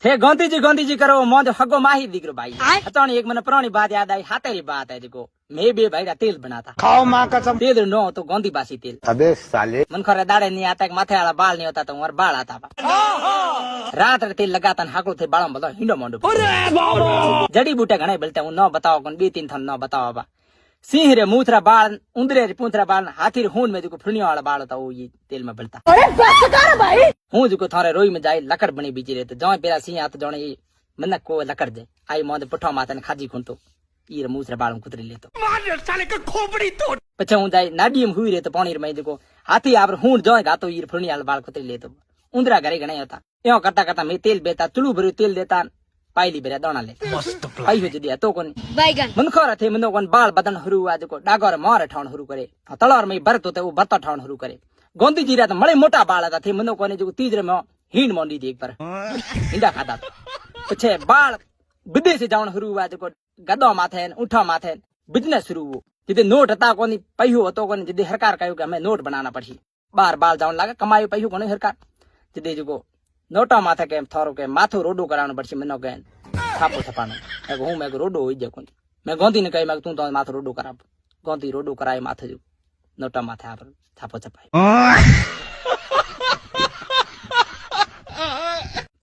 हे गांधी जी करो मोद हगो माही दिगरो भाई अचानक एक मन पुरानी बात याद आई हाथेरी बात है देखो मैं भी भाई का तेल बनाता खाओ माँ कसम। तेल नो तो गांधी बासी तेल अबे साले। मन खरे दाड़े नहीं आता माथे वाला बाल नहीं होता तो और बाल आता रात तेल लगाता हाकड़ो थे बाल बोलो हिंडो मोंडो जड़ी बूटे घणे बोलते हूँ न बताओ कौन बी तीन थन न बताओ बा सिंह रे मूथरा बाल उंदरे रे पूंथरा बाल हाथी रे खून में जो फुनिया वाला बाल होता वो ये तेल में बलता हूँ जो थारे रोई में जाए लकड़ बनी बीजी रहे तो जो पेरा सिंह आते जो मन को लकड़ दे आई मोद पुठा माता ने खाजी खून तो ये मूथरा बाल कुतरी ले तो साले का खोपड़ी तोड़। पछे हूँ जाए नाडी में हुई रहे तो पानी में जो हाथी आप हूं जो गातो ये फुनिया वाला बाल कुतरी ले तो उंदरा घरे घणे होता यो करता करता मैं तेल बेता चुलू भरू तेल देता पाइली बेरा दाना ले पाई हो जदी तो कोनी मन खरा थे मनो कोन बाल बदन हरु आज को डागर मार ठाण हरु करे तलवार में भरत होते वो भत्ता ठाण हरु करे गांधी जी रा तो मळे मोटा बाल था थे मनो कोने जो तीजरे में हीण मोंडी थी एक बार इंडा खाता पछे बाल विदेश जावण हरु आज को गदो माथे उठा माथे बिजनेस शुरू हो जिदे नोट हता कोनी पैहो होतो कोनी जिदे सरकार कहो कि हमें नोट बनाना पड़ी बार बाल जावण लागे कमायो पैहो कोनी सरकार जिदे जो नोटा माथे के थारो के माथो रोडो करानो पड़सी मनो के थापो छपानो मैं रोडो होई जे कोनी मैं गांधी ने कही मैं तू तो माथो रोडो करा गांधी रोडो कराए माथे जो नोटा माथे आप थापो छपाई